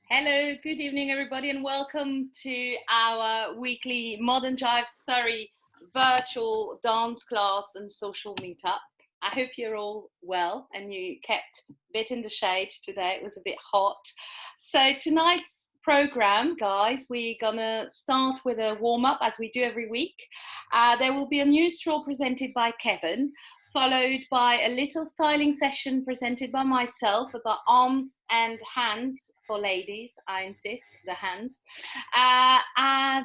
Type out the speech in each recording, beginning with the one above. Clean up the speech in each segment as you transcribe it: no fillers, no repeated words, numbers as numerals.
Hello, good evening everybody, and welcome to our weekly Modern Jive Surrey virtual dance class and social meetup. I hope you're all well and you kept a bit in the shade today. It was a bit hot. So tonight's program, guys, we're gonna start with a warm-up as we do every week. There will be a new stroll presented by Kevan, followed by a little styling session presented by myself about arms and hands for ladies, I insist, the hands.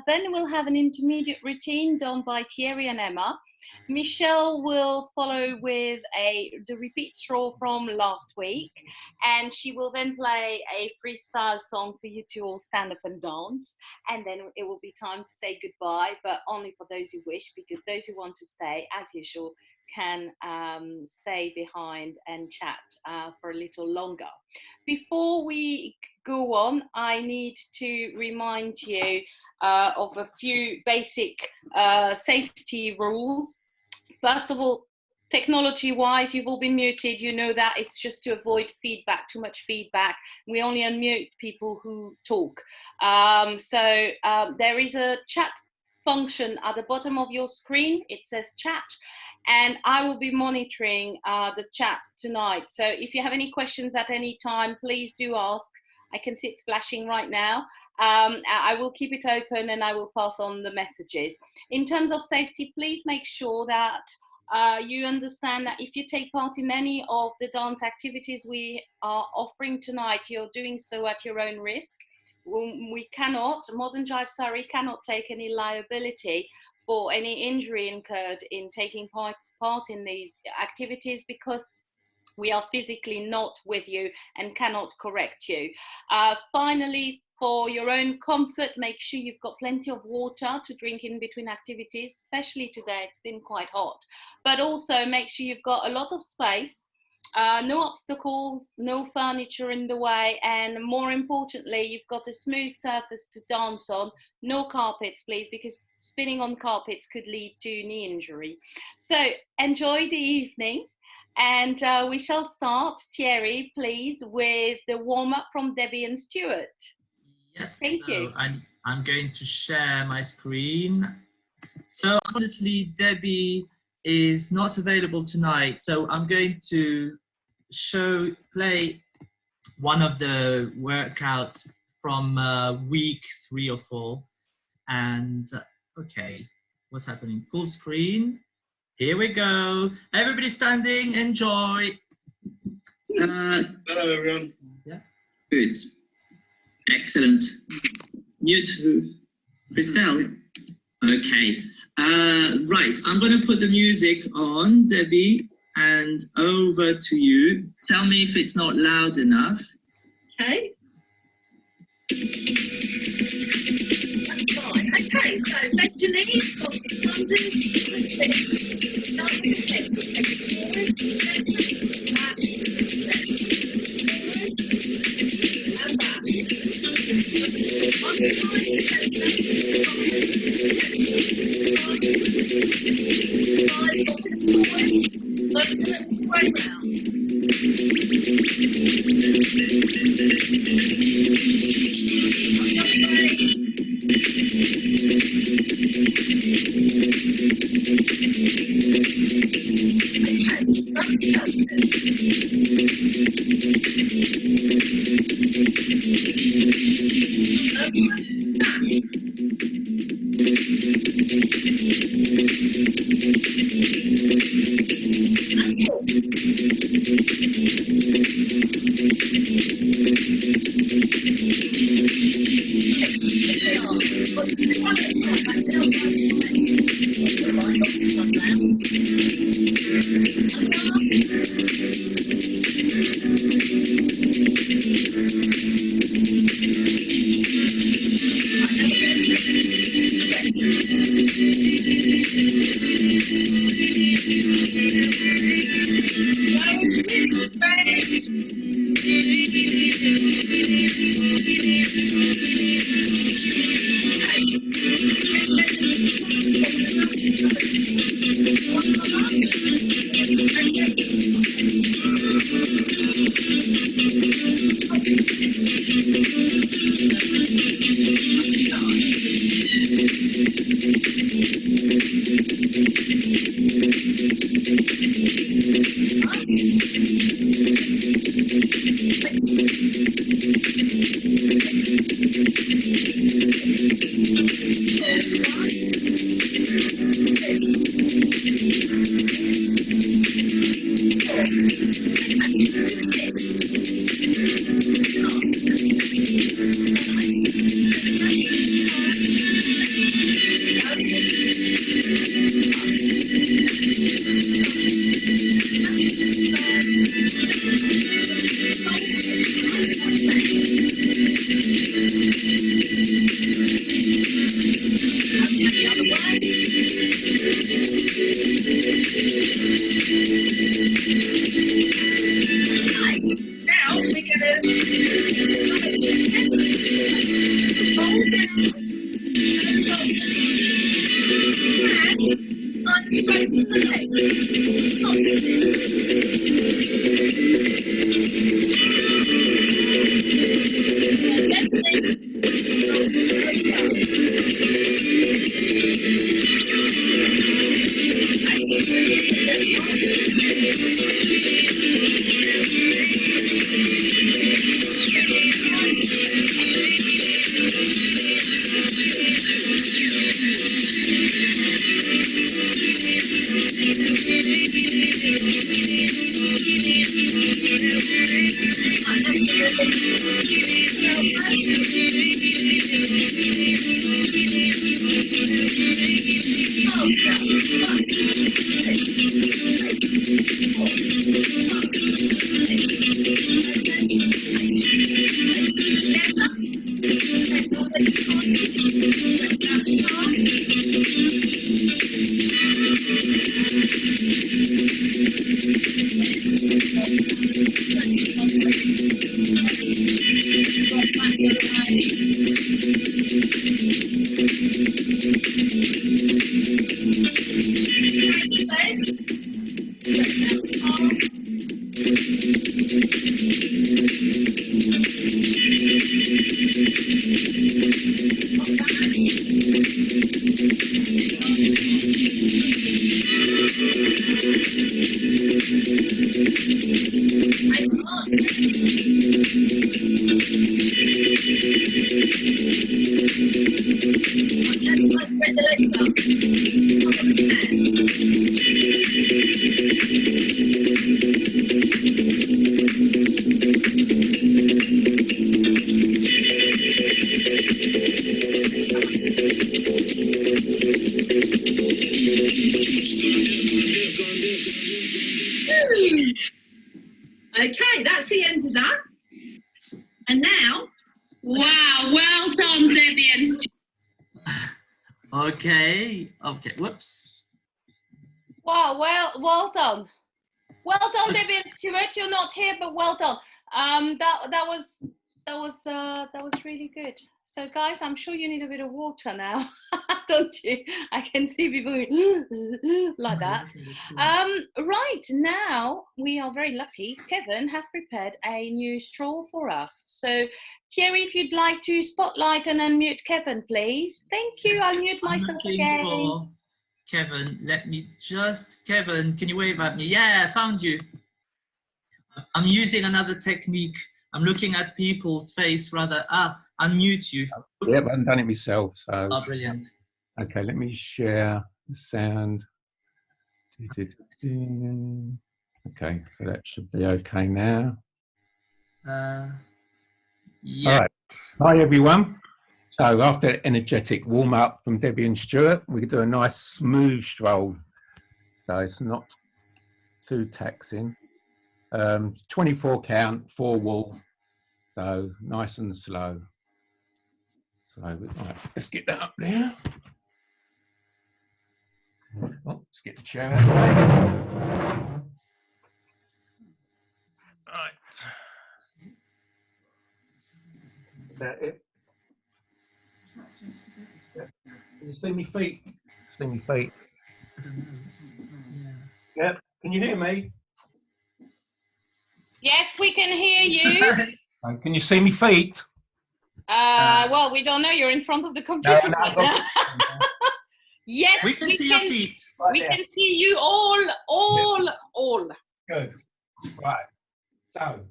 Then we'll have an intermediate routine done by Thierry and Emma. Michele will follow with the repeat stroll from last week, and she will then play a freestyle song for you to all stand up and dance, and then it will be time to say goodbye, but only for those who wish, because those who want to stay, as usual, can stay behind and chat for a little longer. Before we go on, I need to remind you of a few basic safety rules. First of all, technology-wise, you've all been muted. You know that it's just to avoid feedback, too much feedback. We only unmute people who talk. There is a chat function at the bottom of your screen. It says chat, and I will be monitoring the chat tonight. So if you have any questions at any time, please do ask. I can see it's flashing right now. I will keep it open and I will pass on the messages. In terms of safety, please make sure that you understand that if you take part in any of the dance activities we are offering tonight, you're doing so at your own risk. We cannot, Modern Jive Surrey cannot take any liability for any injury incurred in taking part in these activities, because we are physically not with you and cannot correct you. Finally, for your own comfort, make sure you've got plenty of water to drink in between activities, especially today, it's been quite hot. But also make sure you've got a lot of space, no obstacles, no furniture in the way, and more importantly, you've got a smooth surface to dance on. No carpets, please, because spinning on carpets could lead to knee injury. So enjoy the evening, and we shall start, Thierry, please, with the warm-up from Debbie and Stewart. Yes, thank you. I'm going to share my screen. So unfortunately, Debbie is not available tonight, so I'm going to play one of the workouts from week 3 or 4. And okay, what's happening? Full screen. Here we go. Everybody standing, enjoy. Hello everyone. Yeah. Good. Excellent. Mute who? Christelle? Okay. Right, I'm going to put the music on, Debbie, and over to you. Tell me if it's not loud enough. Okay. That's fine. Okay, so bend your knees, Okay, that's the end of that. And now, Wow, well done, Debbie and Stewart. Okay, whoops. Wow, well done. Well done, Debbie and Stewart. You're not here, but well done. That was really good. So, guys, I'm sure you need a bit of water now, don't you? I can see people like that. Right now, we are very lucky. Kevan has prepared a new stroll for us. So, Thierry, if you'd like to spotlight and unmute Kevan, please. Thank you. Yes, I'll mute I'm myself looking again. for Kevan. Let me just, Kevan, can you wave at me? Yeah, I found you. I'm using another technique. I'm looking at people's face rather. Unmute you. Yep, I haven't done it myself, so. Oh, brilliant. Okay, let me share the sound. Okay, so that should be okay now. Yeah. All right. Hi, everyone. So after an energetic warm-up from Debbie and Stewart, we could do a nice smooth stroll. So it's not too taxing. 24 count, 4 wall. So nice and slow. So right, let's get that up there. Oh, let's get the chair out of the way. Right. That it? Can you see me feet? See me feet? Yeah. Can you hear me? Yes, we can hear you. Can you see me feet? Well, we don't know. You're in front of the computer right now. Yes, We can see your feet. We can see you all. Good. Right. So,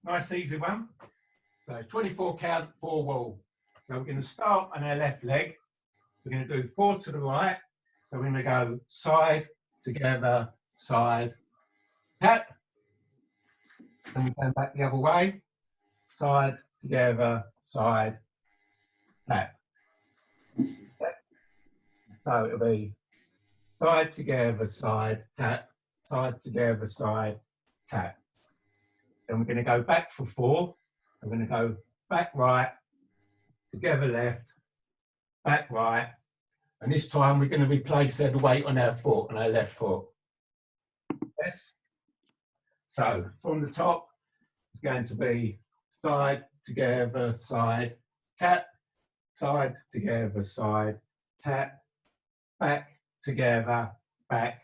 nice easy one. So 24 count, 4 wall. So we're going to start on our left leg. We're going to do 4 to the right. So we're going to go side, together, side, tap. And we're going back the other way. Side, together, side, tap. So it'll be side, together, side, tap, side, together, side, tap. Then we're going to go back for 4. We're going to go back right, together left, back right. And this time we're going to replace the weight on our foot, on our left foot. Yes. So from the top, it's going to be side, together, side, tap, side, together, side, tap, back, together, back,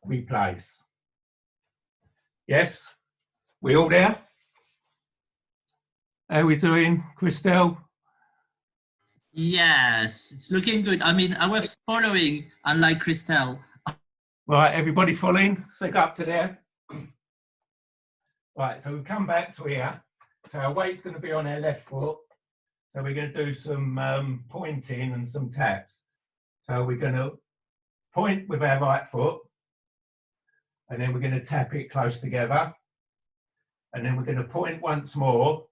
replace. Yes? We all there? How are we doing, Christelle? Yes, it's looking good. I mean, I was following, unlike Christelle. Right, everybody following? So go up to there. Right, so we come back to here. So our weight's going to be on our left foot. So we're going to do some pointing and some taps. So we're going to point with our right foot. And then we're going to tap it close together. And then we're going to point once more.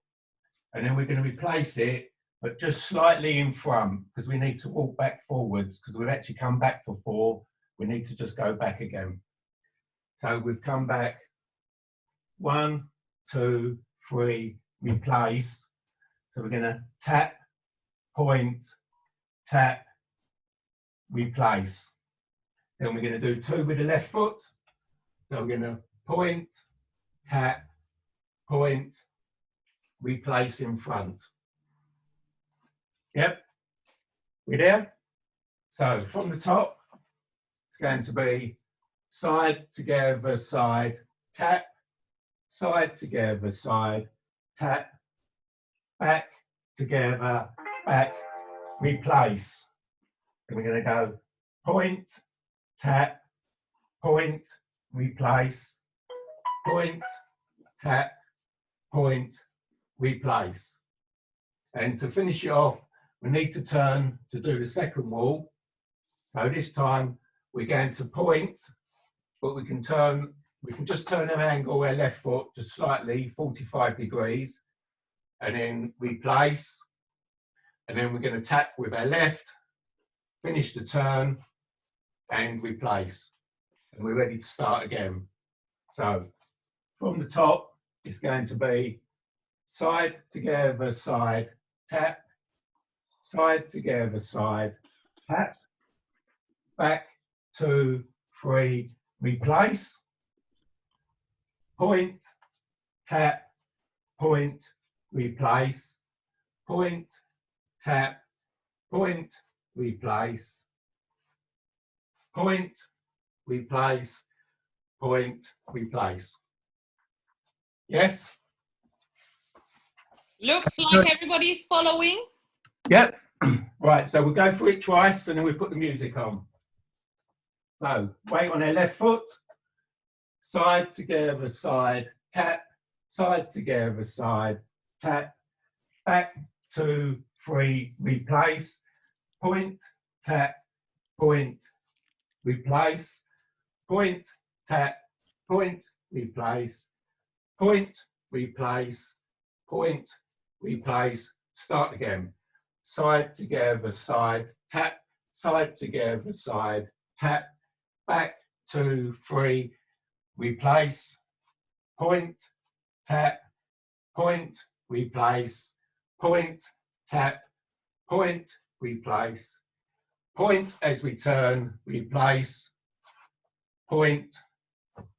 And then we're going to replace it, but just slightly in front, because we need to walk back forwards, because we've actually come back for 4. We need to just go back again. So we've come back 1, 2, 3, replace. So we're going to tap, point, tap, replace. Then we're going to do 2 with the left foot. So we're going to point, tap, point, replace in front. Yep. We there? So from the top, it's going to be side, together, side, tap, side, together, side, tap, back, together, back, replace. And we're going to go point, tap, point, replace, point, tap, point, replace. And to finish it off, we need to turn to do the second wall. So this time we're going to point, but we can just turn our angle, our left foot just slightly, 45 degrees, and then replace. And then we're going to tap with our left, finish the turn, and replace. And we're ready to start again. So from the top, it's going to be side, together, side, tap, side, together, side, tap, back, 2, 3, replace, point, tap, point, replace, point, tap, point, replace, point, replace, point, replace. Yes? Looks like everybody's following. Yep. Right, so we'll go through it twice and then we put the music on. So, weight on our left foot, side, together, side, tap, side, together, side, tap, back, 2, 3, replace, point, tap, point, replace, point, tap, point, replace, point, replace, point, replace, start again. Side, together, side, tap, side, together, side, tap, back, 2, 3, replace, point, tap, point, replace, point, tap, point, replace, point as we turn, replace, point,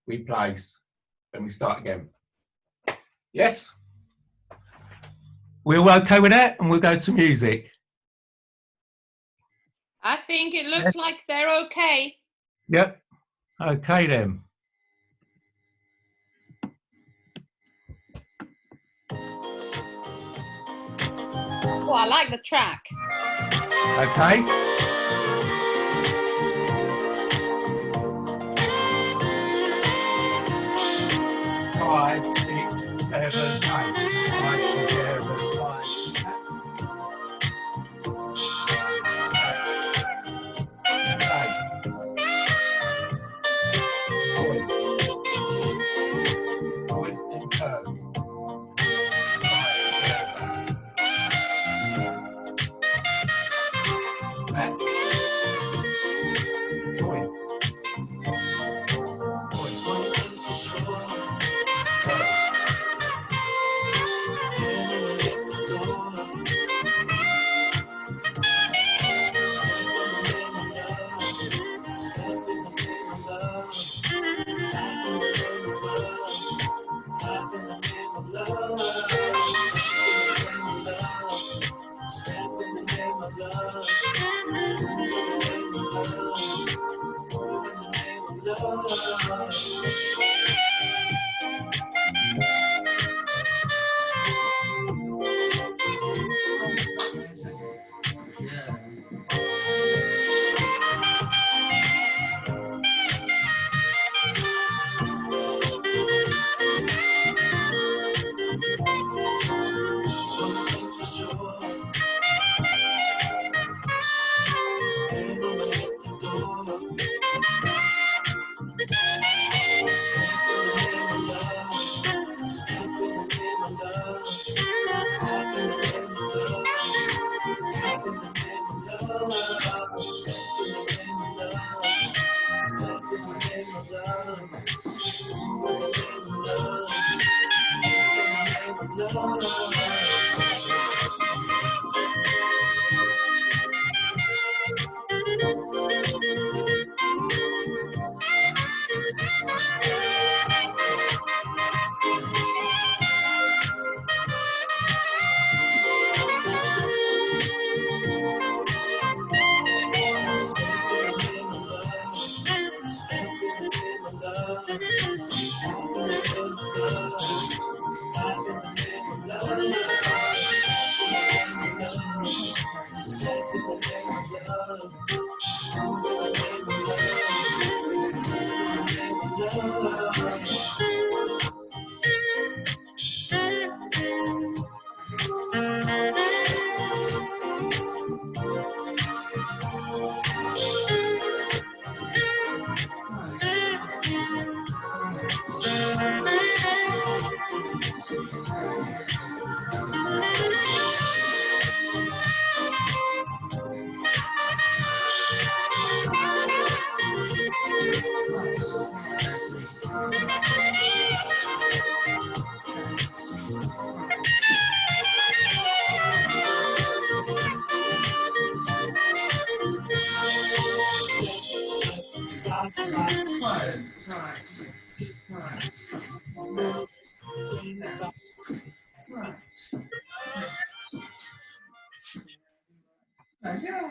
replace, and we start again. Yes? We're all okay with that, and we'll go to music. I think it looks like they're okay. Yep. Okay then. Oh, I like the track. Okay. 5, 6, 7, 8. 5 together, 5. Point and curve. 5 together. Back. Point.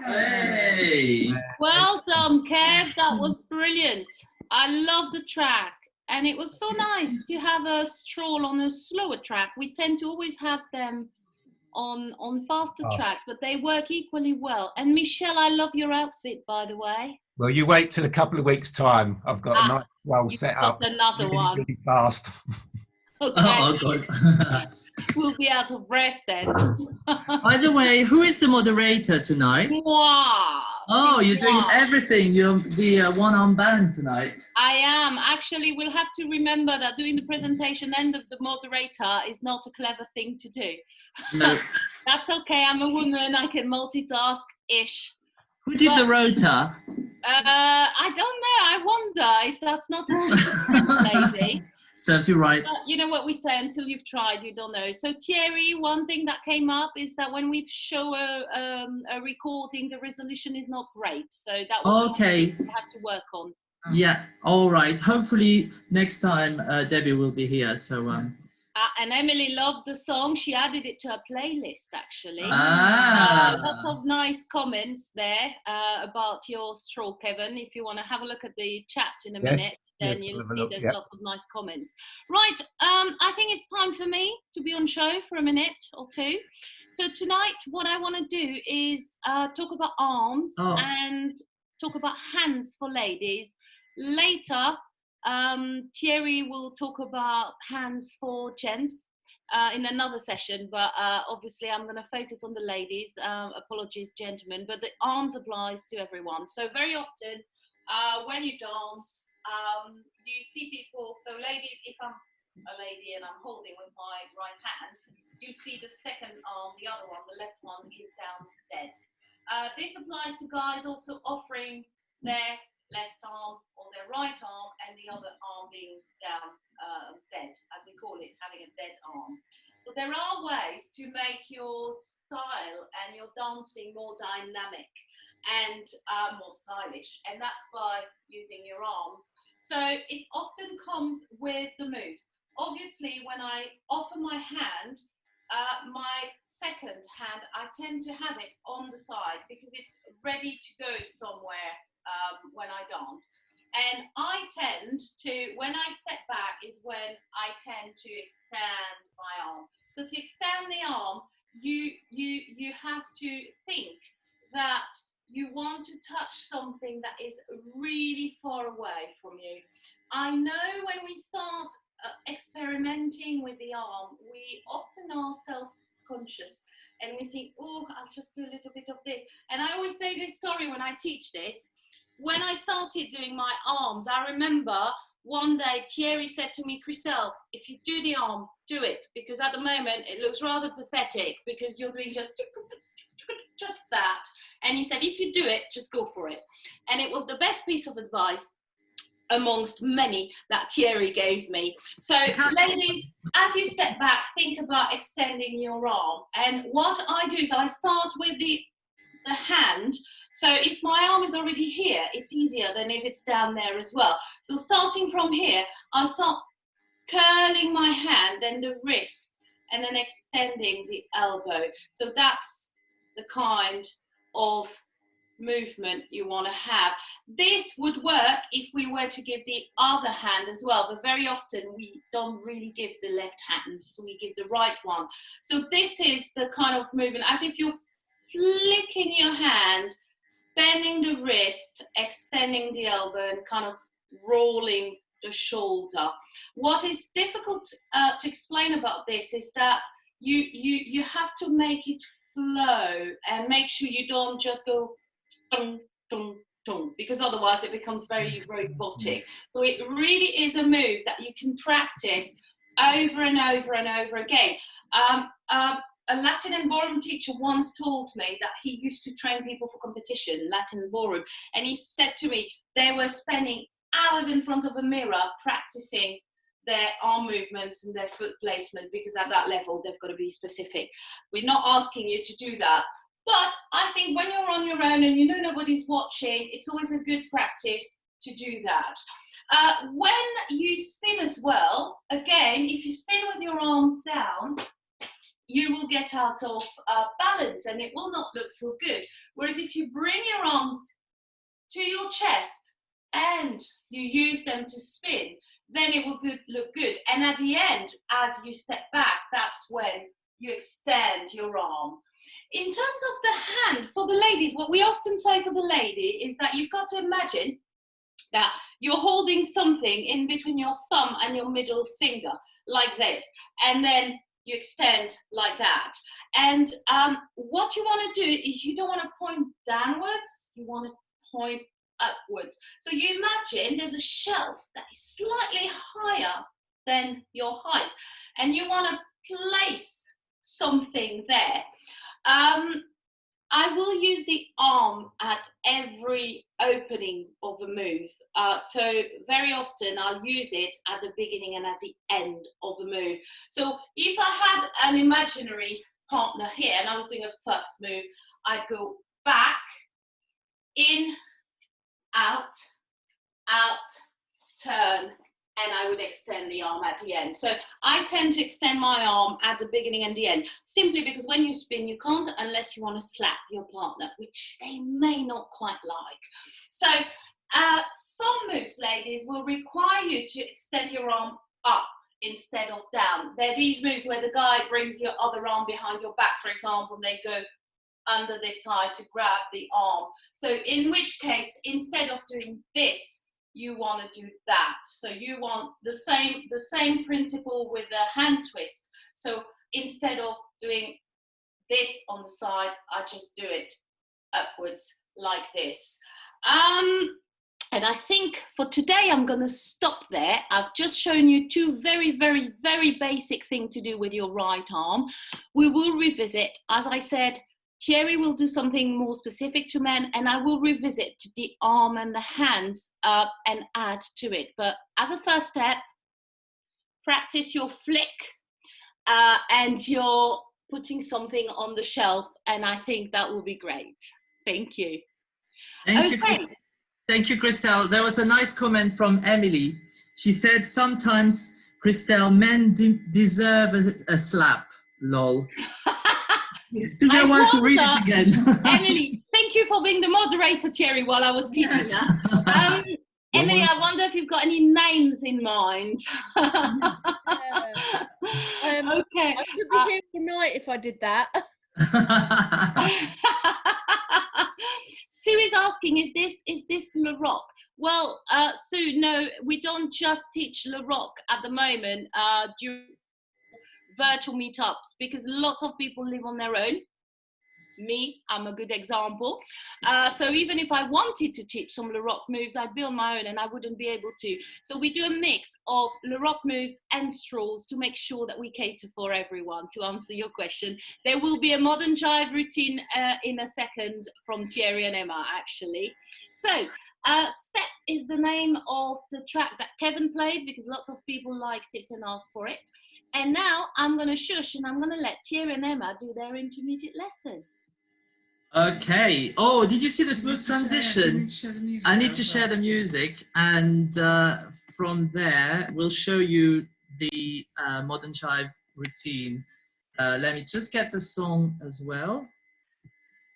Hey! Well done, Kev. That was brilliant. I love the track. And it was so nice to have a stroll on a slower track. We tend to always have them on faster tracks, but they work equally well. And Michelle, I love your outfit, by the way. Well, you wait till a couple of weeks' time. I've got a nice roll You've set got up. another really, one. really fast. Okay. Oh, God. We'll be out of breath then. By the way, who is the moderator tonight? Wow. Oh, you're doing everything. You're the one-on band tonight. I am. Actually, we'll have to remember that doing the presentation and the moderator is not a clever thing to do. No. That's okay. I'm a woman. I can multitask-ish. Who did the rota? I don't know. I wonder if that's not a lady. Serves you right. But you know what we say, until you've tried, you don't know. So Thierry, one thing that came up is that when we show a recording, the resolution is not great. So that was okay. something we have to work on. Yeah, all right. Hopefully next time Debbie will be here. So And Emily loves the song. She added it to her playlist, actually. Ah. Lots of nice comments there about your stroll, Kevan. If you want to have a look at the chat in a minute, then you'll see there's lots of nice comments. Right, I think it's time for me to be on show for a minute or two. So tonight, what I want to do is talk about arms and talk about hands for ladies. Later, Thierry will talk about hands for gents in another session, but obviously I'm going to focus on the ladies. Apologies, gentlemen, but the arms applies to everyone. So very often when you dance, you see people, so ladies, if I'm a lady and I'm holding with my right hand, you see the second arm, the other one, the left one is down dead. This applies to guys also offering their left arm or their right arm and the other arm being down dead, as we call it, having a dead arm. So there are ways to make your style and your dancing more dynamic and more stylish, and that's by using your arms. So it often comes with the moves. Obviously, when I offer my hand, my second hand, I tend to have it on the side because it's ready to go somewhere when I dance. And I tend to, when I step back is when I tend to extend my arm. So to extend the arm, you have to think that you want to touch something that is really far away from you. I know when we start experimenting with the arm, we often are self-conscious and we think, oh, I'll just do a little bit of this. And I always say this story when I teach this. When I started doing my arms, I remember one day Thierry said to me, Christelle, if you do the arm, do it, because at the moment it looks rather pathetic because you're doing just that. And he said, if you do it, just go for it. And it was the best piece of advice amongst many that Thierry gave me. So ladies, as you step back, think about extending your arm. And what I do is I start with the hand. So if my arm is already here, it's easier than if it's down there as well. So starting from here, I'll start curling my hand, then the wrist, and then extending the elbow. So that's the kind of movement you want to have. This would work if we were to give the other hand as well, but very often we don't really give the left hand, so we give the right one. So this is the kind of movement as if you're flicking your hand, bending the wrist, extending the elbow, and kind of rolling the shoulder. What is difficult to explain about this is that you have to make it flow and make sure you don't just go dun, dun, dun, because otherwise it becomes very robotic. So it really is a move that you can practice over and over and over again. A Latin and ballroom teacher once told me that he used to train people for competition, Latin and ballroom, and he said to me they were spending hours in front of a mirror practicing their arm movements and their foot placement, because at that level they've got to be specific. We're not asking you to do that, but I think when you're on your own and you know nobody's watching, it's always a good practice to do that. When you spin as well, again, if you spin with your arms down, you will get out of balance and it will not look so good. Whereas if you bring your arms to your chest and you use them to spin, then it will look good. And at the end, as you step back, that's when you extend your arm. In terms of the hand, for the ladies, what we often say for the lady is that you've got to imagine that you're holding something in between your thumb and your middle finger, like this. And then you extend like that. And what you want to do is you don't want to point downwards, you want to point upwards. So you imagine there's a shelf that is slightly higher than your height, and you want to place something there. I will use the arm at every opening of a move. So very often I'll use it at the beginning and at the end of the move. So if I had an imaginary partner here and I was doing a first move, I'd go back, in, out, turn, and I would extend the arm at the end. So I tend to extend my arm at the beginning and the end, simply because when you spin, you can't unless you want to slap your partner, which they may not quite like. So some moves, ladies, will require you to extend your arm up instead of down. They're these moves where the guy brings your other arm behind your back, for example, and they go under this side to grab the arm. So in which case, instead of doing this, you want to do that. So you want the same principle with the hand twist. So instead of doing this on the side, I just do it upwards like this. And I think for today, I'm going to stop there. I've just shown you two very, very, very basic things to do with your right arm. We will revisit, as I said, Thierry will do something more specific to men, and I will revisit the arm and the hands and add to it. But as a first step, practice your flick and you're putting something on the shelf, and I think that will be great. Thank you. Thank you, Christelle. There was a nice comment from Emily. She said, sometimes, Christelle, men deserve a slap, lol. Do you want to read it again? Emily, thank you for being the moderator, Thierry, while I was teaching that. Emily, I wonder if you've got any names in mind. Okay. I could be here all night if I did that. Sue is asking, is this Le Roc? Well, Sue, no, we don't just teach Le Roc at the moment during virtual meetups, because lots of people live on their own. Me, I'm a good example. So even if I wanted to teach some Le Roc moves, I'd be on my own and I wouldn't be able to. So we do a mix of Le Roc moves and strolls to make sure that we cater for everyone. To answer your question, there will be a modern jive routine in a second from Thierry and Emma, actually. So Step is the name of the track that Kevan played, because lots of people liked it and asked for it. And now I'm going to shush and I'm going to let Thierry and Emma do their intermediate lesson. Okay. Oh, did you see the smooth transition? I need to share the music, and from there we'll show you the modern jive routine. Let me just get the song as well.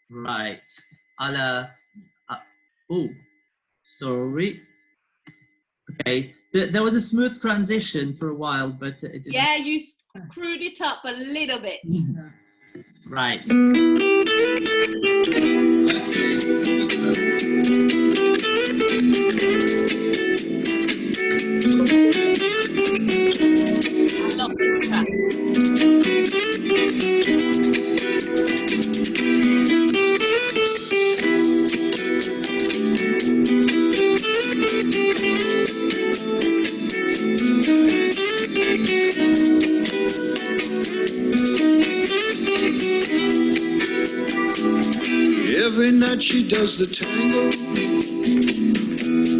Right. Oh, sorry. Okay. There was a smooth transition for a while, but it didn't. Yeah, you screwed it up a little bit. Right. I love this track. Every night she does the tango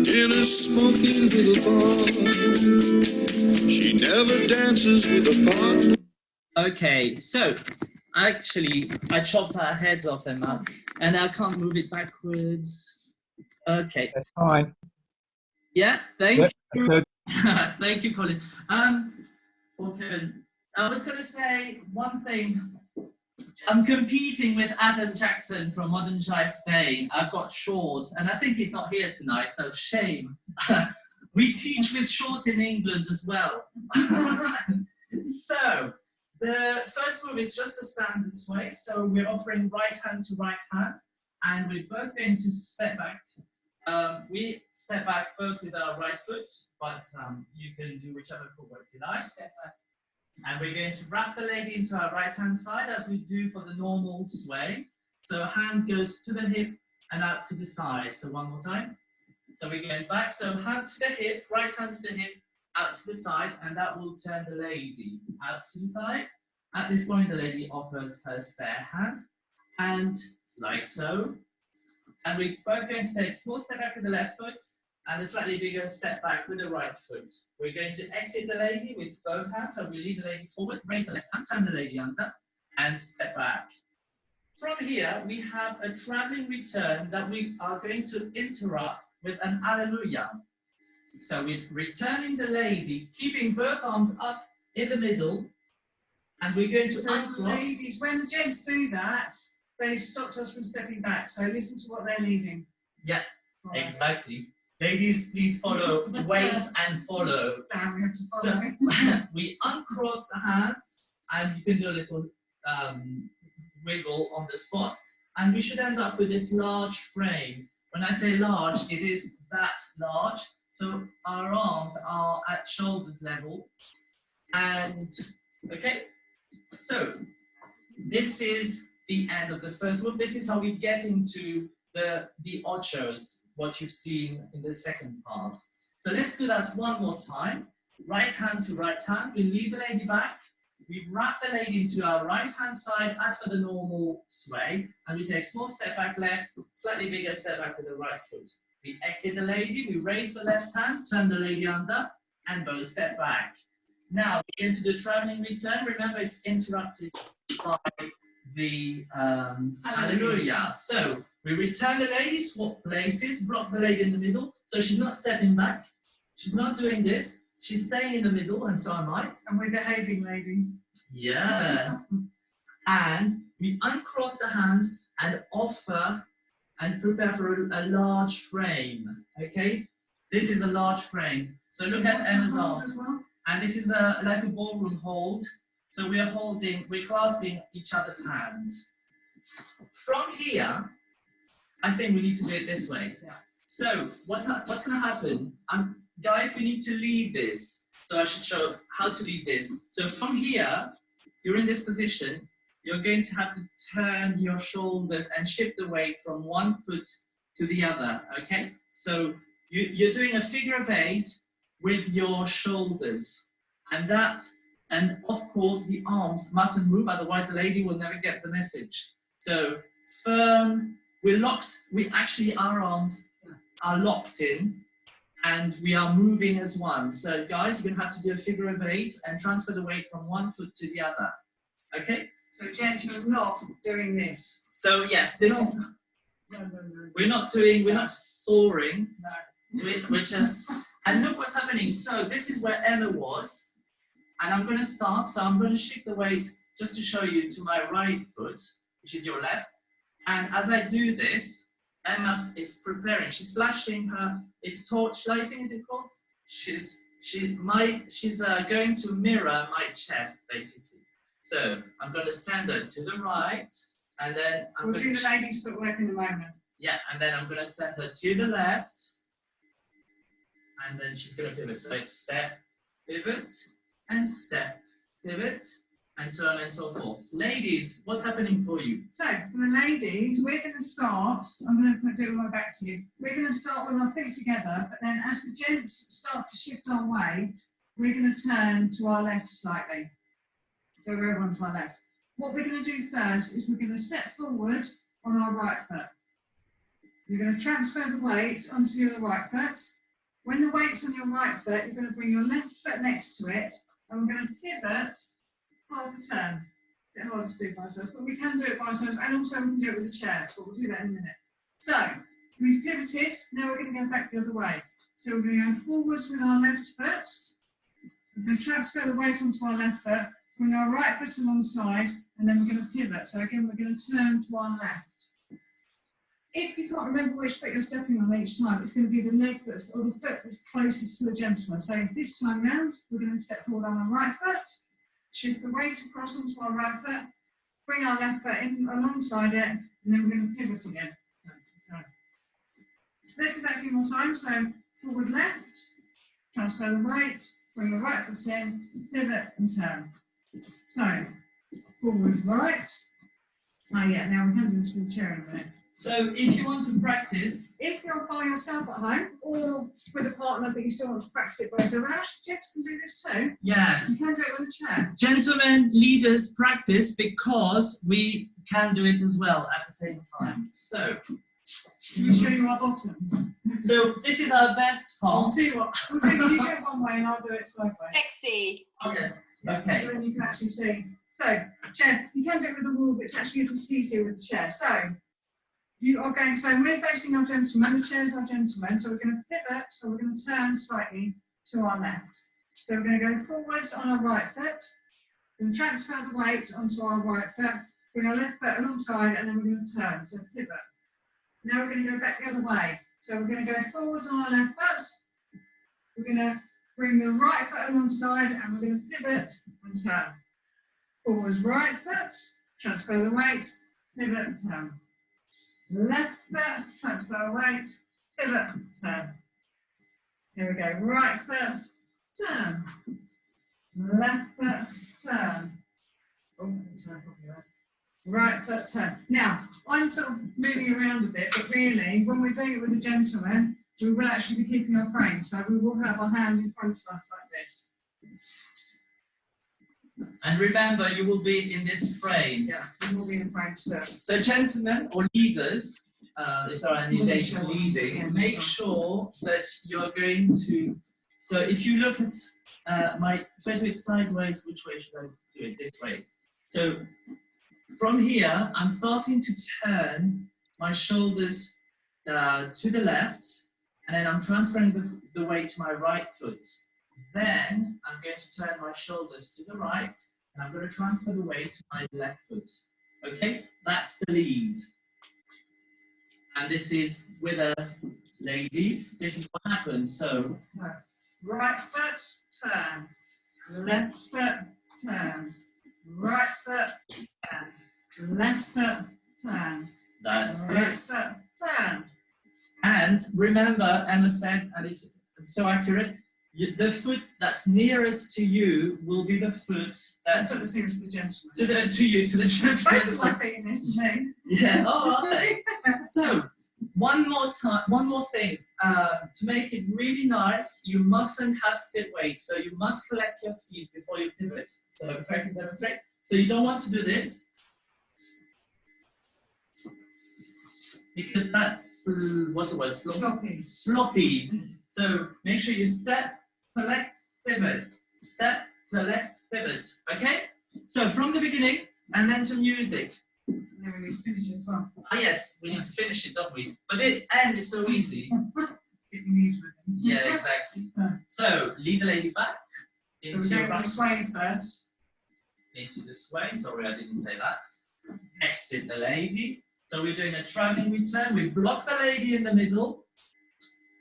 in a smoky little bar. She never dances with a partner. Okay, so actually I chopped our heads off, Emma, and I can't move it backwards. Okay. That's fine. Yeah, thank you. Good. Thank you, Colin. Okay, I was going to say one thing. I'm competing with Adam Jackson from Modern Jive Spain. I've got shorts, and I think he's not here tonight, so shame. We teach with shorts in England as well. So, the first move is just a standard sway. So we're offering right hand to right hand, and we're both going to step back. We step back both with our right foot, but you can do whichever footwork you like. Step back. And we're going to wrap the lady into our right hand side as we do for the normal sway. So hands goes to the hip and out to the side. So one more time. So we're going back. So hand to the hip, right hand to the hip, out to the side, and that will turn the lady out to the side. At this point, the lady offers her spare hand, and like so. And we're both going to take a small step back with the left foot and a slightly bigger step back with the right foot. We're going to exit the lady with both hands, so we lead the lady forward, raise the left hand, turn the lady under, and step back. From here, we have a traveling return that we are going to interrupt with an Alleluia. So we're returning the lady, keeping both arms up in the middle, and we're going to So uncross. ladies, when the gents do that, they've stopped us from stepping back. So listen to what they're leading. Yeah, Right. exactly. Ladies, please follow, wait and follow. Damn, we have to So follow. we uncross the hands, and you can do a little wiggle on the spot, and we should end up with this large frame. When I say large, it is that large. So our arms are at shoulders level, and okay. So this is the end of the first move. This is how we get into the ochos, what you've seen in the second part. So let's do that one more time. Right hand to right hand. We lead the lady back. We wrap the lady into our right hand side as for the normal sway, and we take small step back left, slightly bigger step back with the right foot. We exit the lady, we raise the left hand, turn the lady under, and both step back. Now we get into the traveling return. Remember, it's interrupted by the hallelujah. So we return the lady, swap places, block the lady in the middle. So she's not stepping back. She's not doing this. She's staying in the middle, and so am I. And we're behaving, ladies. Yeah. And we uncross the hands and offer and prepare for a large frame. Okay? This is a large frame. So look at Emma's arms. And this is like a ballroom hold. So we are holding, we're clasping each other's hands. From here, I think we need to do it this way. Yeah. So what's going to happen? Guys, we need to lead this. So I should show how to lead this. So from here, you're in this position. You're going to have to turn your shoulders and shift the weight from one foot to the other, okay? So you're doing a figure of 8 with your shoulders. And of course, the arms mustn't move, otherwise the lady will never get the message. So firm, our arms are locked in, and we are moving as one. So guys, you're gonna have to do a figure of 8 and transfer the weight from one foot to the other, okay? So gents, you're not doing this. So yes, this is, No. we're not soaring, we're just, and look what's happening. So this is where Emma was, and I'm gonna start, so I'm gonna shift the weight just to show you to my right foot, which is your left. And as I do this, Emma is preparing. She's flashing her, it's torch lighting, is it called? She's going to mirror my chest, basically. So I'm going to send her to the right, and then We'll do the ladies' footwork in a moment. Yeah, and then I'm going to send her to the left, and then she's going to pivot. So it's step, pivot, and step, pivot, and so on and so forth. Ladies, what's happening for you? So for the ladies, we're going to start, I'm going to do it all the way back to you. We're going to start with our feet together, but then as the gents start to shift our weight, we're going to turn to our left slightly. So we're everyone to our left. What we're going to do first is we're going to step forward on our right foot. You're going to transfer the weight onto your right foot. When the weight's on your right foot, you're going to bring your left foot next to it, and we're going to pivot half a turn. A bit harder to do by ourselves, but we can do it by ourselves, and also we can do it with a chair, but we'll do that in a minute. So, we've pivoted, now we're going to go back the other way. So we're going to go forwards with our left foot, we're going to transfer the weight onto our left foot, bring our right foot alongside, and then we're going to pivot. So again, we're going to turn to our left. If you can't remember which foot you're stepping on each time, it's going to be the leg or the foot that's closest to the gentleman. So this time round, we're going to step forward on our right foot, shift the weight across onto our right foot, bring our left foot in alongside it, and then we're going to pivot again. So let's do that a few more times. So forward left, transfer the weight, bring the right foot in, pivot and turn. So forward right. Oh yeah, now we can do this with the chair in a minute. So if you want to practice, if you're by yourself at home or with a partner but you still want to practice it by yourself, and actually gents can do this too. yeah, You can do it with a chair. gentlemen, leaders practice because we can do it as well at the same time. So, We'll show you our bottoms. so this is our best I'll part. tell you what, you do it one way and I'll do it sideways. Sexy. Yes, okay. So then you can actually see. So, chair, you can do it with the wall, but it's actually a bit easier with the chair. So, You are going, so we're facing our gentleman, the chair's our gentleman, so we're going to pivot, so we're going to turn slightly to our left. So we're going to go forwards on our right foot, we're going to transfer the weight onto our right foot, bring our left foot alongside, and then we're going to turn, so pivot. Now we're going to go back the other way. So we're going to go forwards on our left foot, we're going to bring the right foot alongside, and we're going to pivot and turn. Forwards right foot, transfer the weight, pivot and turn. Left foot, transfer weight, pivot, turn. Here we go, right foot, turn. Left foot, turn. Oh, turn properly. Right foot, turn. Now, I'm sort of moving around a bit, but really, when we're doing it with a gentleman, we will actually be keeping our frame. So we will have our hand in front of us like this. And remember, you will be in this frame. Yeah, we will be in frame too. So gentlemen or leaders, if there are any ladies leading, make sure that you're going to, so if you look at if I do it sideways, which way should I do it? This way. So from here, I'm starting to turn my shoulders to the left, and then I'm transferring the weight to my right foot. Then I'm going to turn my shoulders to the right, and I'm going to transfer the weight to my left foot. Okay, that's the lead. And this is with a lady. This is what happens. So, right foot, turn. Left foot, turn. Right foot, turn. Left foot, turn. that's Right it. foot, turn. And remember, Emma said, and it's so accurate, the foot that's nearest to you will be the foot That's that what was nearest to the gentleman. to the Both of my gentleman. feet in it today. Yeah. Oh, are they? So one more thing. To make it really nice, you mustn't have split weight. So you must collect your feet before you pivot. So if I can demonstrate. So you don't want to do this, because that's what's the word? Sloppy. Sloppy. So make sure you step, collect, pivot. Step, collect, pivot. Okay? So from the beginning and then to music. And then we need to finish it as well. Ah, yes, we need to finish it, don't we? But the end is so easy. Get your knees moving. Yeah, exactly. So lead the lady back So into we're your going to sway first. into the sway. Sorry, I didn't say that. Exit the lady. So we're doing a traveling return. We block the lady in the middle.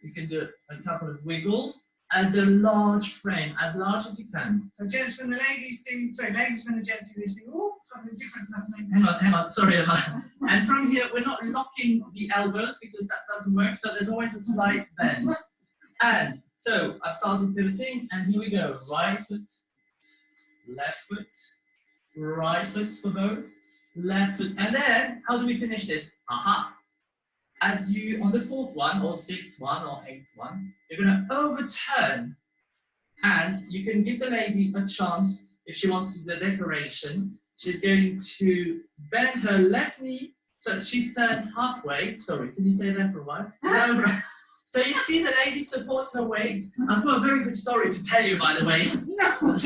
You can do a couple of wiggles and the large frame, as large as you can. So gents when the ladies do, sorry, ladies when the gents do this thing, oh, something different's happening. Hang on, sorry, Emma. And from here, we're not locking the elbows because that doesn't work, so there's always a slight bend. And so I've started pivoting, and here we go. Right foot, left foot, right foot for both, left foot. And then, how do we finish this? Aha. As you, on the fourth one, or sixth one, or eighth one, you're going to overturn. And you can give the lady a chance, if she wants to do the decoration, she's going to bend her left knee, so she's turned halfway. Sorry, can you stay there for a while? Is that all right? So you see the lady supports her weight. I've got a very good story to tell you, by the way. No.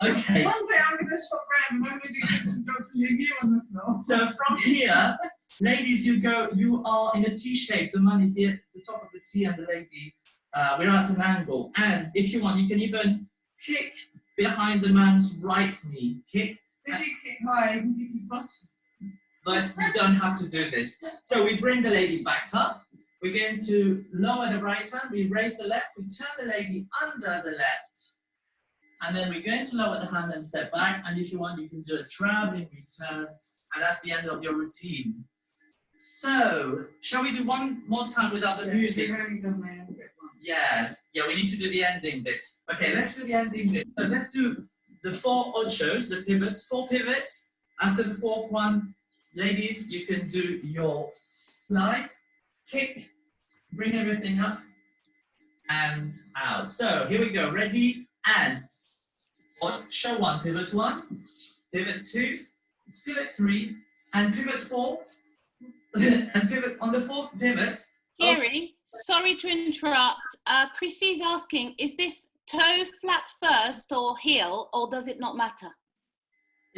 Okay. One day I'm going to swap round and I'm going to do some jobs and leave you on the floor. So from here, ladies, you are in a T shape. The man is the top of the T, and the lady, we're at an angle. And if you want, you can even kick behind the man's right knee. Kick. If you kick high, you can kick his bottom. But we don't have to do this. So we bring the lady back up. We're going to lower the right hand. We raise the left. We turn the lady under the left. And then we're going to lower the hand and step back. And if you want, you can do a traveling return. And that's the end of your routine. So, shall we do one more time without the music? We've only done the end bit once. Yes. Yeah, we need to do the ending bit. Okay, let's do the ending bit. So let's do the 4 ochos, the pivots. 4 pivots. After the 4th one, ladies, you can do your slide, kick, bring everything up, and out. So here we go. Ready? And ocho 1, pivot 1, pivot 2, pivot 3, and pivot 4. And pivot on the 4th pivot. Kiri, sorry to interrupt. Chrissy's asking, is this toe flat first or heel, or does it not matter?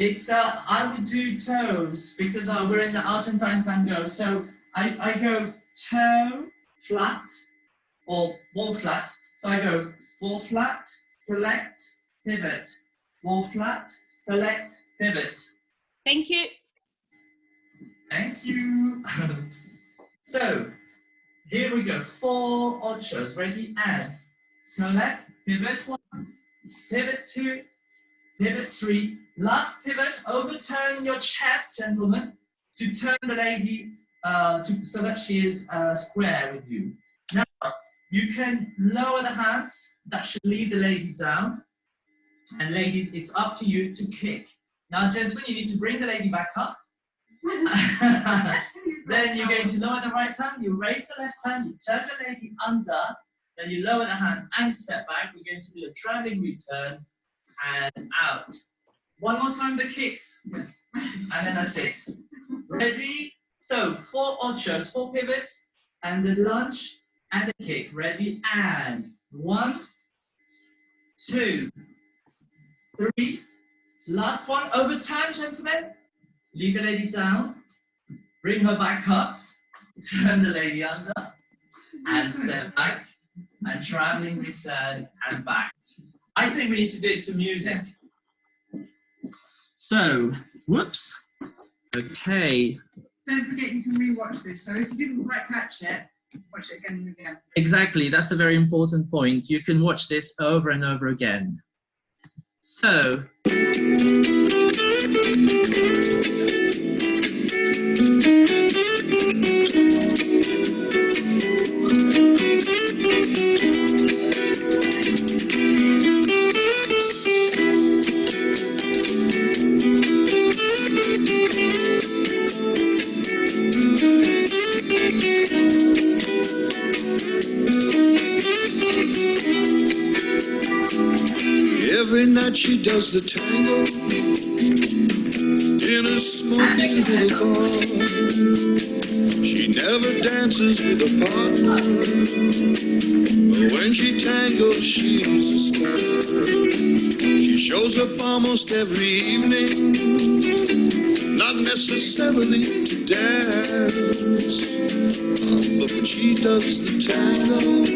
It's, I would do toes because we're in the Argentine tango. So I go toe flat or wall flat. So I go wall flat, collect, pivot, wall flat, collect, pivot. Thank you. Thank you. So here we go. 4 ochos. Ready? And collect, pivot 1, pivot 2, pivot 3. Last pivot. Overturn your chest, gentlemen, to turn the lady so that she is square with you. Now you can lower the hands. That should lead the lady down. And ladies, it's up to you to kick. Now, gentlemen, you need to bring the lady back up. Then you're going to lower the right hand, you raise the left hand, you turn the lady under, then you lower the hand and step back. We're going to do a traveling return and out. One more time, the kicks. Yes. And then that's it. Ready? So 4 ochos, 4 pivots, and the lunge and the kick. Ready? And 1, 2, 3. Last one. Overturn, gentlemen. Leave the lady down. Bring her back up. Turn the lady under. And step back. And traveling return and back. I think we need to do it to music. So, whoops. Okay. Don't forget you can rewatch this. So if you didn't quite catch it, watch it again and again. Exactly. That's a very important point. You can watch this over and over again. So. Every night she does the tango in a smoking little bar. She never dances with a partner, but when she tangos, she's a star. She shows up almost every evening, not necessarily to dance, but when she does the tango,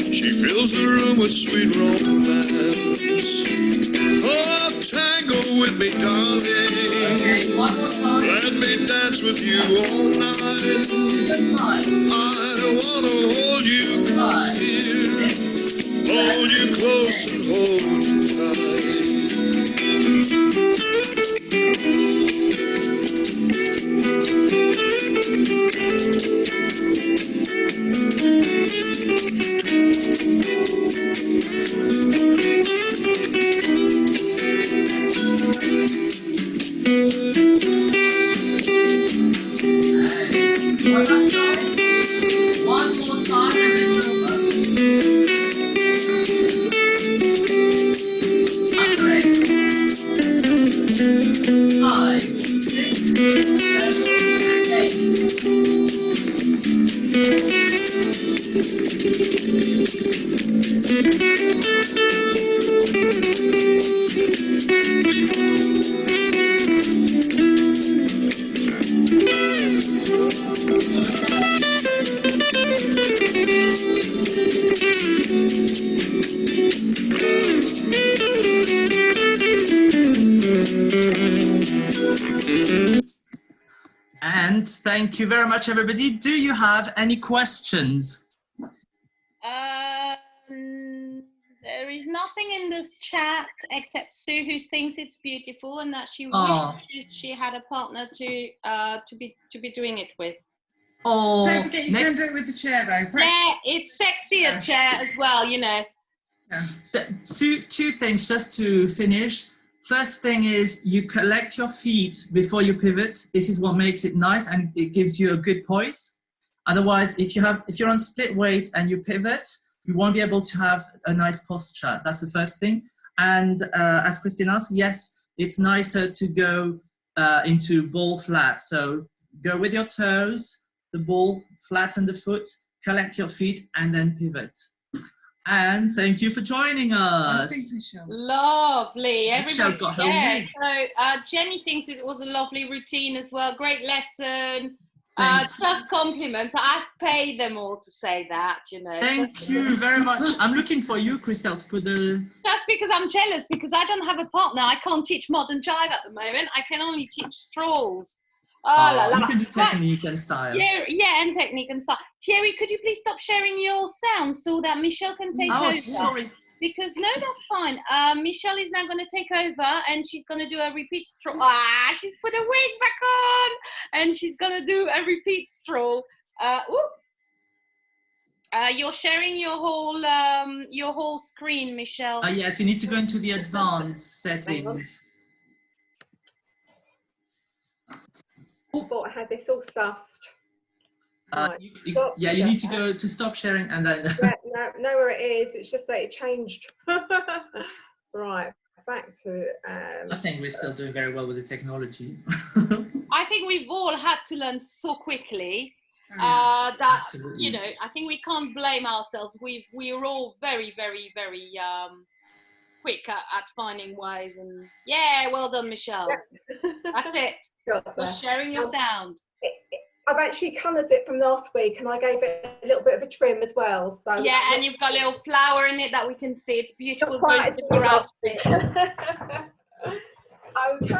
she fills the room with sweet romance. Oh, tango with me, darling. Let me dance with you all night. I wanna hold you close here, hold you close and hold you tight. One more time and then over. 5, 6, 7, 8. And thank you very much, everybody. Do you have any questions? There is nothing in this chat except Sue, who thinks it's beautiful and that she wishes she had a partner to be doing it with. Oh, Don't forget you can do it with the chair though. Yeah, it's sexier chair as well, you know. Yeah. So, two things just to finish. First thing is you collect your feet before you pivot. This is what makes it nice and it gives you a good poise. Otherwise, if you're on split weight and you pivot, you won't be able to have a nice posture. That's the first thing. And as Christine asked, yes, it's nicer to go into ball flat. So go with your toes, the ball, flatten the foot, collect your feet, and then pivot. And thank you for joining I us. think Michelle's Lovely. Michelle's got her wig. So Jenny thinks it was a lovely routine as well. Great lesson. Thank Just compliments. I've paid them all to say that, you know. Thank you very much. I'm looking for you, Christelle, to put the... Just because I'm jealous, because I don't have a partner. I can't teach modern jive at the moment. I can only teach strolls. Oh, la, la. You can do technique and style. Yeah, and technique and style. Thierry, could you please stop sharing your sound so that Michele can take over? Oh, sorry. Because no, that's fine. Michele is now going to take over, and she's going to do a repeat stroll. She's put a wig back on, and she's going to do a repeat stroll. You're sharing your whole screen, Michele. Yes, you need to go into the advanced settings. I thought I had this all stuffed. Right. You need to go to stop sharing and then... Yeah, know where it is. It's just that it changed. Right, back to... I think we're still doing very well with the technology. I think we've all had to learn so quickly that, Absolutely. you know, I think we can't blame ourselves. We're all very, very, very quick at finding ways. And yeah, well done, Michele. That's it. For sharing your sound. I've actually coloured it from last week, and I gave it a little bit of a trim as well. So yeah, and you've got a little flower in it that we can see. It's beautiful. Okay,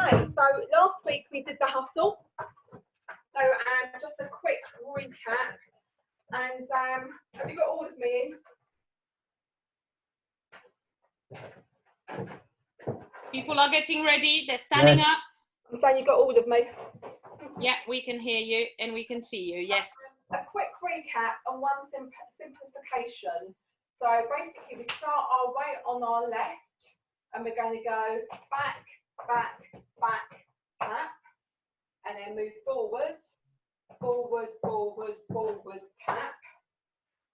so last week we did the hustle. So just a quick recap. And have you got all of me in? People are getting ready. They're standing up. I'm saying you got all of me. Yeah, we can hear you and we can see you. Yes. A quick recap on one simplification. So basically, we start our way on our left, and we're going to go back, back, back, tap, and then move forwards, forward, forward, forward, tap.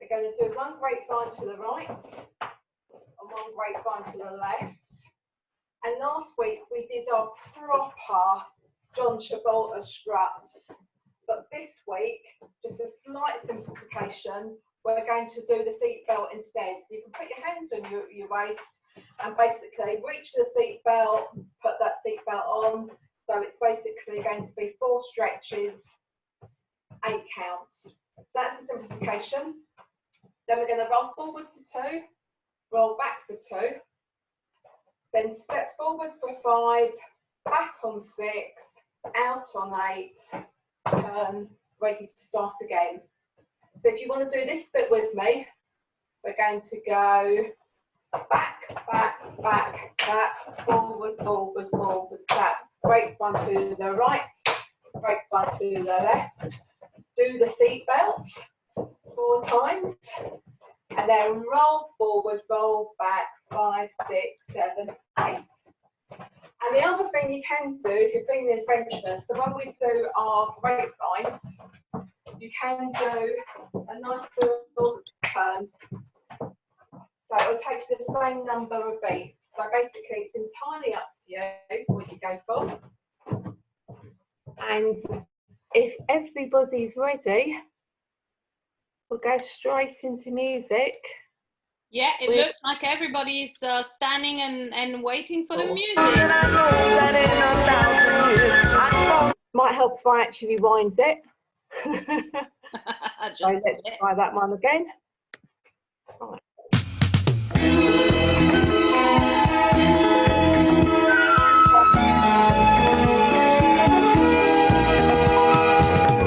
We're going to do one grapevine to the right and one grapevine to the left. And last week we did our proper John Travolta struts, but this week, just a slight simplification, we're going to do the seat belt instead. So you can put your hands on your waist and basically reach the seat belt, put that seat belt on. So it's basically going to be 4 stretches, 8 counts. That's a simplification. Then we're going to roll forward for 2, roll back for 2, then step forward for 5, back on 6, out on 8, turn, ready to start again. So if you want to do this bit with me, we're going to go back, back, back, back, forward, forward, forward, back. Break one to the right, break one to the left. Do the seat belt 4 times, and then roll forward, roll back, 5, 6, 7, 8. And the other thing you can do, if you're feeling adventurous, so when we do our grapevines, you can do a nice little turn. So it will take you the same number of beats. So basically, it's entirely up to you what you go for. And if everybody's ready, we'll go straight into music. Yeah, it looks like everybody's standing and waiting for the music. Might help if I actually rewind it. So let's try that one again. Right.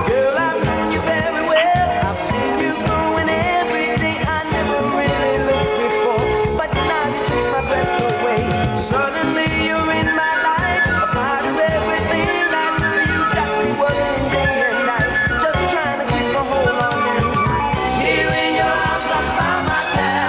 Girl, I've known you very well. I've seen you growing every day. I never really looked before, but now you take my breath away. Suddenly you're in my life, a part of everything I do. You got me working day and night, just trying to keep a hold on you. Here in your arms I found my path.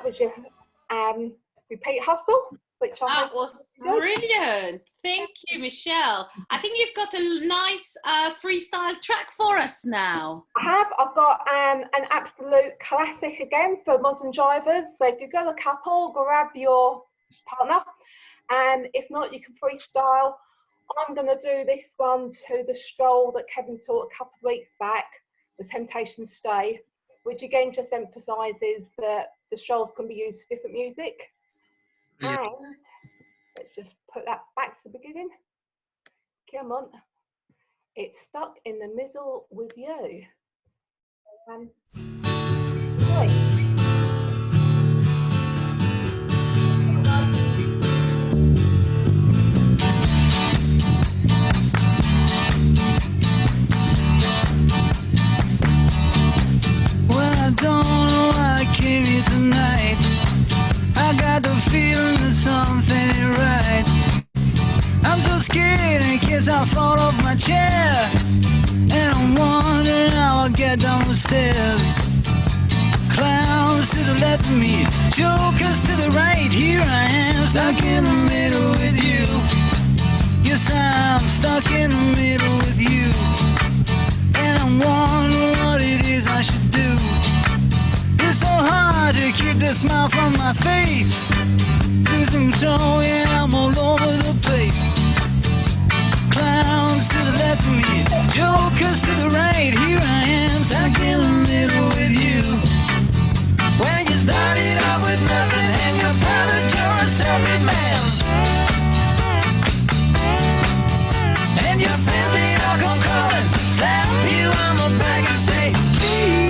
was your repeat hustle, which I That was brilliant. Thank you, Michele. I think you've got a nice freestyle track for us now. I've got an absolute classic again for modern drivers. So if you've got a couple, grab your partner, and if not, you can freestyle. I'm going to do this one to the stroll that Kevan taught a couple of weeks back, the Temptation Stay, which again just emphasises that the strolls can be used for different music. Yeah. And let's just put that back to the beginning. Come on. It's stuck in the middle with you. Right. Well, I don't know why I came here tonight. I got the feeling that something ain't right. I'm so scared in case I fall off my chair, and I'm wondering how I'll get down the stairs. Clowns to the left of me, jokers to the right. Here I am, stuck in the middle with you. Yes, I'm stuck in the middle with you, and I'm wondering what it is I should do. It's so hard to keep the smile from my face. Losing control, yeah, I'm all over the place. Clowns to the left of me, jokers to the right. Here I am, stuck in the middle with you. When you started out with nothing and you found that you're a self-made man, and your friends they all come crawling, slap you on the back and say, please.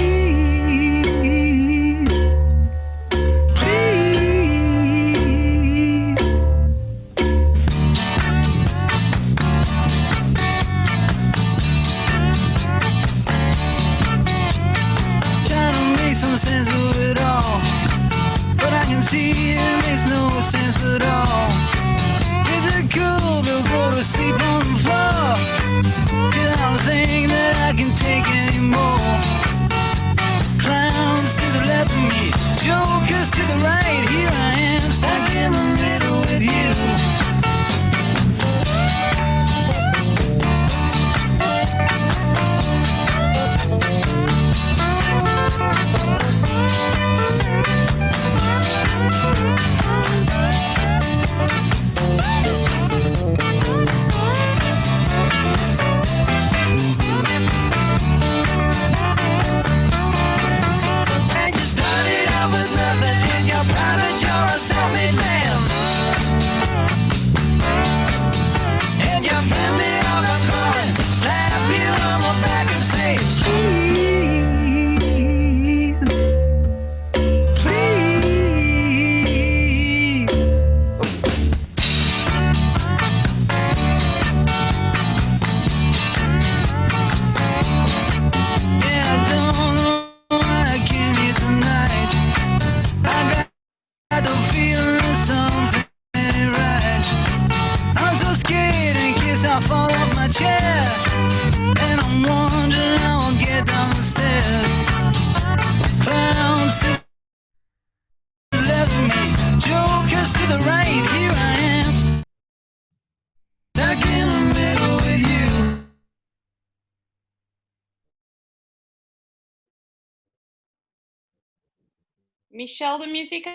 Some sense of it all, but I can see it makes no sense at all. Is it cool to go to sleep on the floor? 'Cause I don't think that I can take anymore. Clowns to the left of me, jokers to the right. Here I am, stuck in the middle with you. Self-made man, and your friend they all got calling, slap you on the back and say, please, please. Yeah, I don't know why I came here tonight. I don't feel something ain't right. I'm so scared in case I fall off my chair, and I'm wondering how I'll get down the stairs. Clowns to the left of me, jokers to the right. Here I am, stuck in the middle with you. Michele, the music.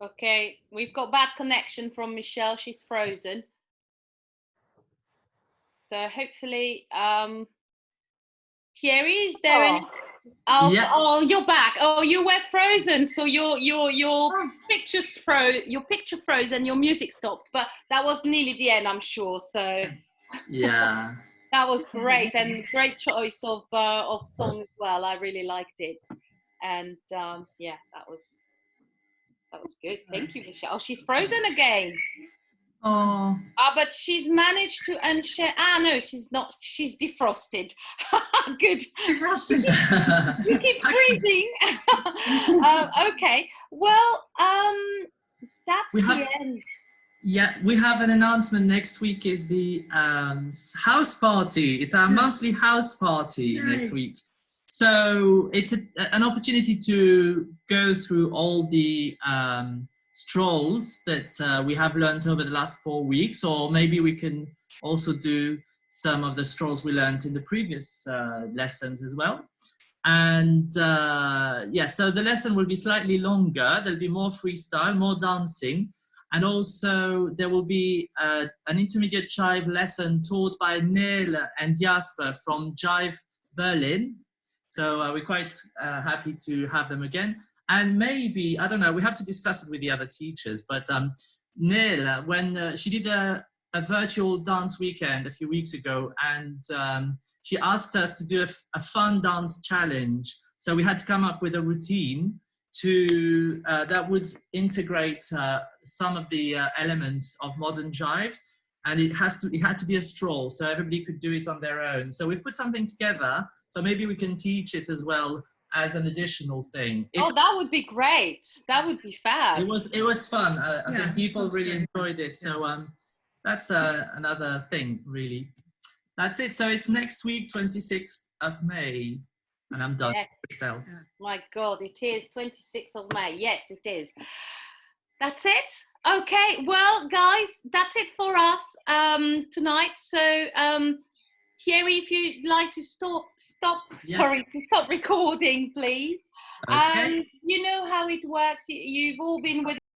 Okay, we've got bad connection from Michele. She's frozen. So hopefully, Thierry, is there any? Oh, Yeah. oh, you're back. Oh, you were frozen. So your pictures froze. Your picture froze and your music stopped. But that was nearly the end, I'm sure. So Yeah. that was great, and great choice of song as well. I really liked it, and yeah, that was good. Thank you, Michele. Oh, she's frozen again. Oh. But she's managed to unshare. No, she's not. She's defrosted. Good. Defrosted. You keep freezing. Okay. Well, that's the end. Yeah, we have an announcement. Next week is the house party. It's our monthly house party next week. So it's an opportunity to go through all the strolls that we have learned over the last 4 weeks, or maybe we can also do some of the strolls we learned in the previous lessons as well. And yeah, so the lesson will be slightly longer. There'll be more freestyle, more dancing. And also there will be an intermediate Jive lesson taught by Michele and Jasper from Jive Berlin. So we're quite happy to have them again. And maybe, I don't know, we have to discuss it with the other teachers, but Michele, when she did a virtual dance weekend a few weeks ago, and she asked us to do a fun dance challenge. So we had to come up with a routine to that would integrate some of the elements of modern jives, and it had to be a stroll, so everybody could do it on their own. So we've put something together, so maybe we can teach it as well as an additional thing. That would be great. That would be fab. It was fun. I think people really enjoyed it. So that's another thing, really. That's it. So it's next week, 26th of May. And I'm done. Yes. Christelle. My God, it is 26th of May. Yes, it is. That's it. Okay, well, guys, that's it for us tonight. So, Thierry, if you'd like to stop recording, please. Okay. You know how it works. You've all been with